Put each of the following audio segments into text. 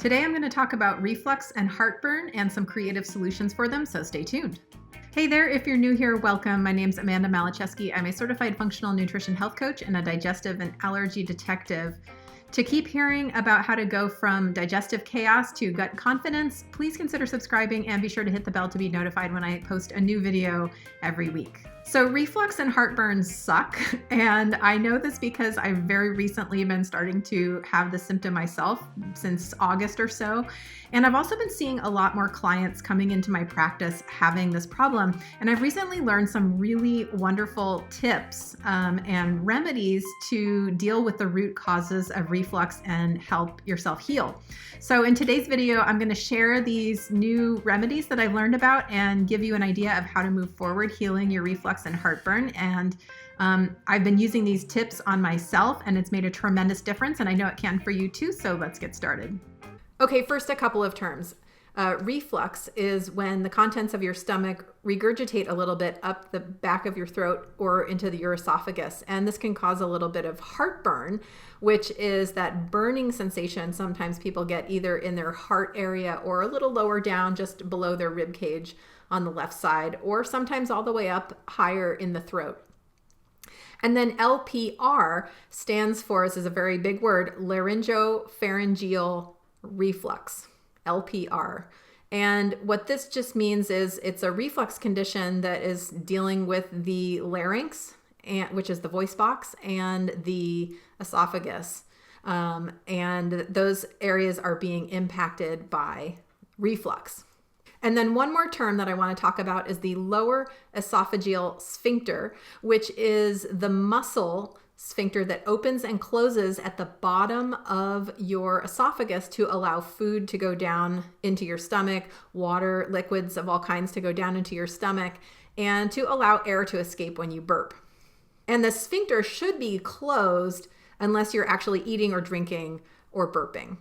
Today I'm going to talk about reflux and heartburn and some creative solutions for them, so stay tuned. Hey there, if you're new here, welcome. My name's Amanda Malachewski. I'm a certified functional nutrition health coach and a digestive and allergy detective. To keep hearing about how to go from digestive chaos to gut confidence, please consider subscribing and be sure to hit the bell to be notified when I post a new video every week. So reflux and heartburn suck, and I know this because I've very recently been starting to have the symptom myself since August or so. And I've also been seeing a lot more clients coming into my practice having this problem. And I've recently learned some really wonderful tips and remedies to deal with the root causes of reflux and help yourself heal. So in today's video, I'm going to share these new remedies that I've learned about and give you an idea of how to move forward healing your reflux and heartburn. And I've been using these tips on myself and it's made a tremendous difference, and I know it can for you too, so let's get started. Okay, first a couple of terms. Reflux is when the contents of your stomach regurgitate a little bit up the back of your throat or into your esophagus. And this can cause a little bit of heartburn, which is that burning sensation sometimes people get either in their heart area or a little lower down just below their rib cage on the left side, or sometimes all the way up higher in the throat. And then LPR stands for, this is a very big word, laryngopharyngeal reflux, LPR. And what this just means is it's a reflux condition that is dealing with the larynx, which is the voice box, and the esophagus. And those areas are being impacted by reflux. And then one more term that I want to talk about is the lower esophageal sphincter, which is the muscle sphincter that opens and closes at the bottom of your esophagus to allow food to go down into your stomach, water, liquids of all kinds to go down into your stomach, and to allow air to escape when you burp. And the sphincter should be closed unless you're actually eating or drinking or burping.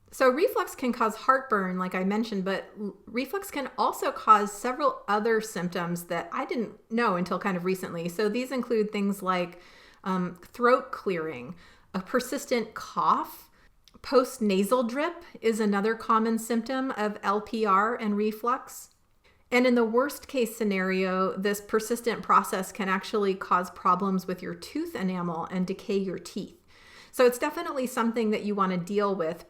So reflux can cause heartburn, like I mentioned, but reflux can also cause several other symptoms that I didn't know until kind of recently. So these include things like throat clearing, a persistent cough. Post-nasal drip is another common symptom of LPR and reflux. And in the worst case scenario, this persistent process can actually cause problems with your tooth enamel and decay your teeth. So it's definitely something that you want to deal with.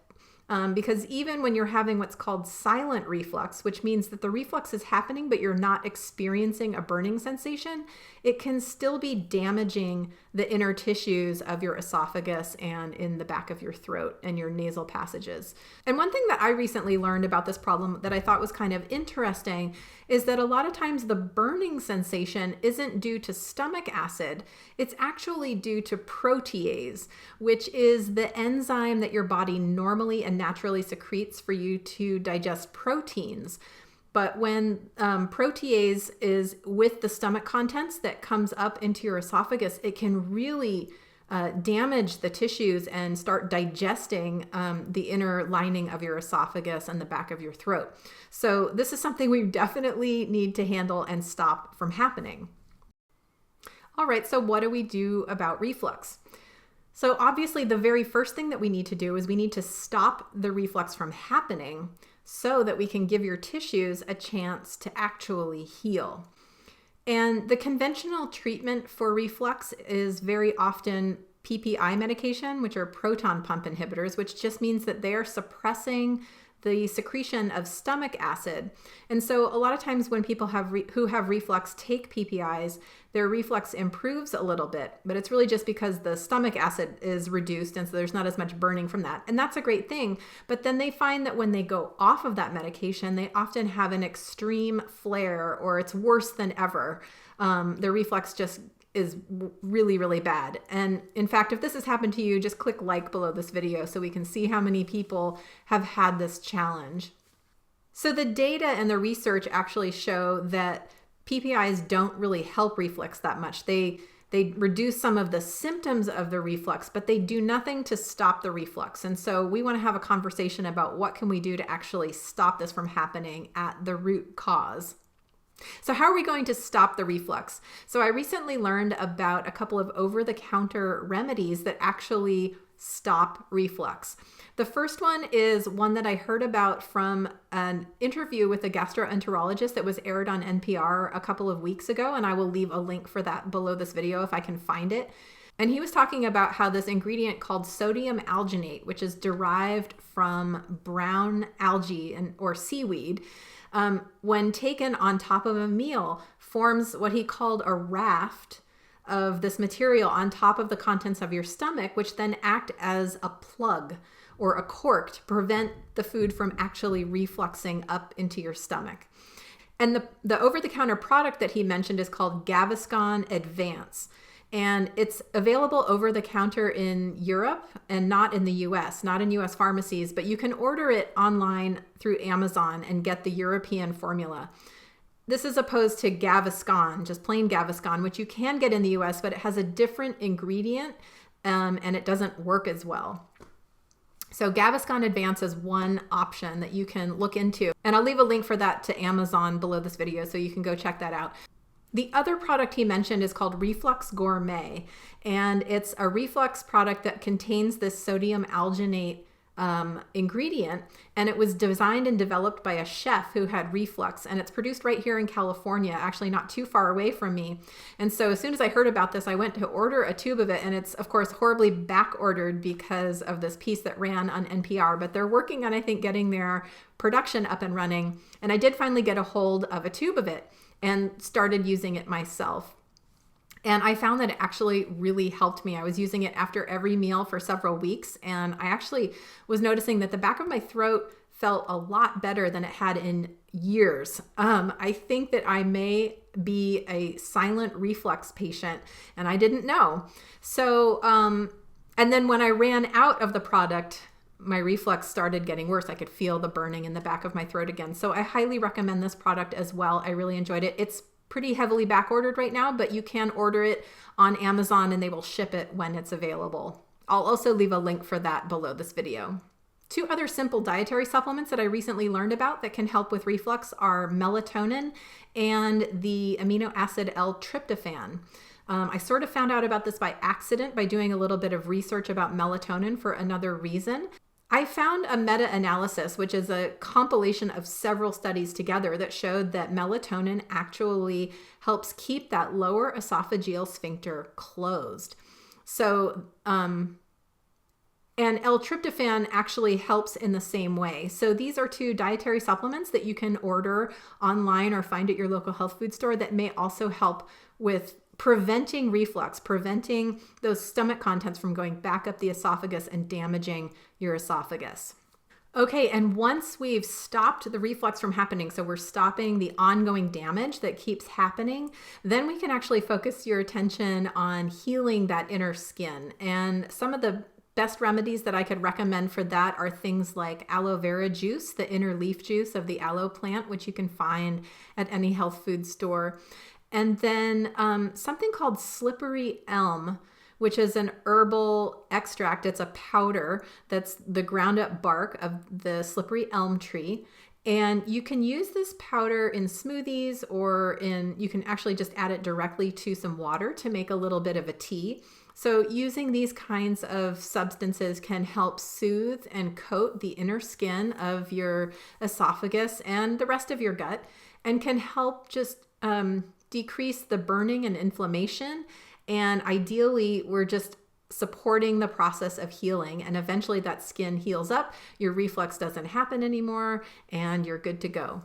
Because even when you're having what's called silent reflux, which means that the reflux is happening, but you're not experiencing a burning sensation, it can still be damaging the inner tissues of your esophagus and in the back of your throat and your nasal passages. And one thing that I recently learned about this problem that I thought was kind of interesting is that a lot of times the burning sensation isn't due to stomach acid, it's actually due to protease, which is the enzyme that your body normally and naturally secretes for you to digest proteins. But when protease is with the stomach contents that comes up into your esophagus, it can really damage the tissues and start digesting the inner lining of your esophagus and the back of your throat. So this is something we definitely need to handle and stop from happening. All right, so what do we do about reflux? So obviously the very first thing that we need to do is we need to stop the reflux from happening so that we can give your tissues a chance to actually heal. And the conventional treatment for reflux is very often PPI medication, which are proton pump inhibitors, which just means that they are suppressing the secretion of stomach acid. And so a lot of times when people who have reflux take PPIs, their reflux improves a little bit, but it's really just because the stomach acid is reduced and so there's not as much burning from that. And that's a great thing. But then they find that when they go off of that medication, they often have an extreme flare or it's worse than ever. Their reflux just is really, really bad. And in fact, if this has happened to you, just click like below this video so we can see how many people have had this challenge. So the data and the research actually show that PPIs don't really help reflux that much. They reduce some of the symptoms of the reflux, but they do nothing to stop the reflux. And so we want to have a conversation about what can we do to actually stop this from happening at the root cause. So how are we going to stop the reflux? So I recently learned about a couple of over-the-counter remedies that actually stop reflux. The first one is one that I heard about from an interview with a gastroenterologist that was aired on NPR a couple of weeks ago, and I will leave a link for that below this video if I can find it. And he was talking about how this ingredient called sodium alginate, which is derived from brown algae or seaweed, when taken on top of a meal, forms what he called a raft of this material on top of the contents of your stomach, which then act as a plug or a cork to prevent the food from actually refluxing up into your stomach. And the over-the-counter product that he mentioned is called Gaviscon Advance. And it's available over the counter in Europe and not in the US, not in US pharmacies, but you can order it online through Amazon and get the European formula. This is opposed to Gaviscon, just plain Gaviscon, which you can get in the US, but it has a different ingredient and it doesn't work as well. So Gaviscon Advance is one option that you can look into. And I'll leave a link for that to Amazon below this video so you can go check that out. The other product he mentioned is called RefluxGourmet, and it's a reflux product that contains this sodium alginate ingredient, and it was designed and developed by a chef who had reflux, and it's produced right here in California, actually not too far away from me. And so as soon as I heard about this, I went to order a tube of it, and it's of course horribly back ordered because of this piece that ran on NPR, but they're working on, I think, getting their production up and running. And I did finally get a hold of a tube of it and started using it myself. And I found that it actually really helped me. I was using it after every meal for several weeks, and I actually was noticing that the back of my throat felt a lot better than it had in years. I think that I may be a silent reflux patient, and I didn't know. So, and then when I ran out of the product, my reflux started getting worse. I could feel the burning in the back of my throat again. So I highly recommend this product as well. I really enjoyed it. It's pretty heavily back ordered right now, but you can order it on Amazon and they will ship it when it's available. I'll also leave a link for that below this video. Two other simple dietary supplements that I recently learned about that can help with reflux are melatonin and the amino acid L-tryptophan. I sort of found out about this by accident by doing a little bit of research about melatonin for another reason. I found a meta-analysis, which is a compilation of several studies together that showed that melatonin actually helps keep that lower esophageal sphincter closed. So, and L-tryptophan actually helps in the same way. So these are two dietary supplements that you can order online or find at your local health food store that may also help with preventing reflux, preventing those stomach contents from going back up the esophagus and damaging your esophagus. Okay, and once we've stopped the reflux from happening, so we're stopping the ongoing damage that keeps happening, then we can actually focus your attention on healing that inner skin. And some of the best remedies that I could recommend for that are things like aloe vera juice, the inner leaf juice of the aloe plant, which you can find at any health food store. And then something called slippery elm, which is an herbal extract. It's a powder that's the ground up bark of the slippery elm tree. And you can use this powder in smoothies or you can actually just add it directly to some water to make a little bit of a tea. So using these kinds of substances can help soothe and coat the inner skin of your esophagus and the rest of your gut, and can help just decrease the burning and inflammation. And ideally, we're just supporting the process of healing, and eventually that skin heals up, your reflux doesn't happen anymore, and you're good to go.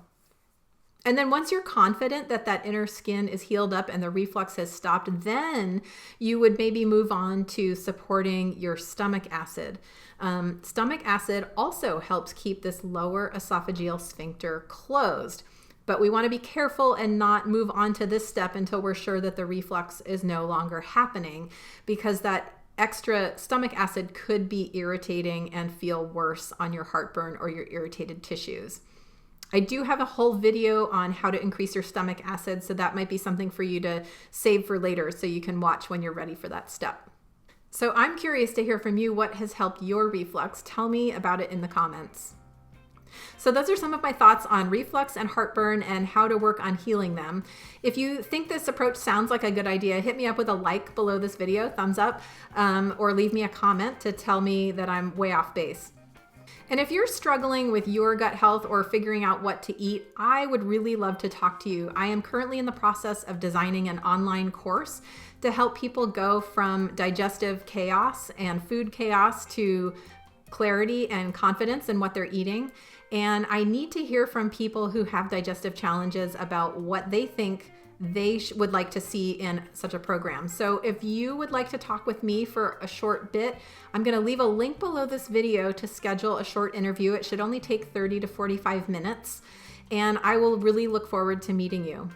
And then once you're confident that that inner skin is healed up and the reflux has stopped, then you would maybe move on to supporting your stomach acid. Stomach acid also helps keep this lower esophageal sphincter closed. But we want to be careful and not move on to this step until we're sure that the reflux is no longer happening, because that extra stomach acid could be irritating and feel worse on your heartburn or your irritated tissues. I do have a whole video on how to increase your stomach acid, so that might be something for you to save for later so you can watch when you're ready for that step. So I'm curious to hear from you what has helped your reflux. Tell me about it in the comments. So those are some of my thoughts on reflux and heartburn and how to work on healing them. If you think this approach sounds like a good idea, hit me up with a like below this video, thumbs up, or leave me a comment to tell me that I'm way off base. And if you're struggling with your gut health or figuring out what to eat, I would really love to talk to you. I am currently in the process of designing an online course to help people go from digestive chaos and food chaos to clarity and confidence in what they're eating. And I need to hear from people who have digestive challenges about what they think they would like to see in such a program. So if you would like to talk with me for a short bit, I'm going to leave a link below this video to schedule a short interview. It should only take 30 to 45 minutes, and I will really look forward to meeting you.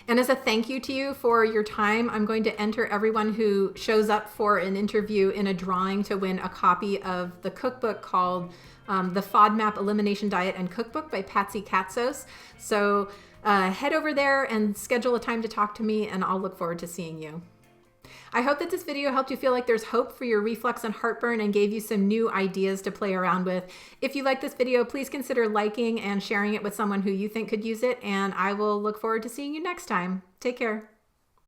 And as a thank you to you for your time, I'm going to enter everyone who shows up for an interview in a drawing to win a copy of the cookbook called The FODMAP Elimination Diet and Cookbook by Patsy Katsos. So head over there and schedule a time to talk to me, and I'll look forward to seeing you. I hope that this video helped you feel like there's hope for your reflux and heartburn and gave you some new ideas to play around with. If you like this video, please consider liking and sharing it with someone who you think could use it, and I will look forward to seeing you next time. Take care.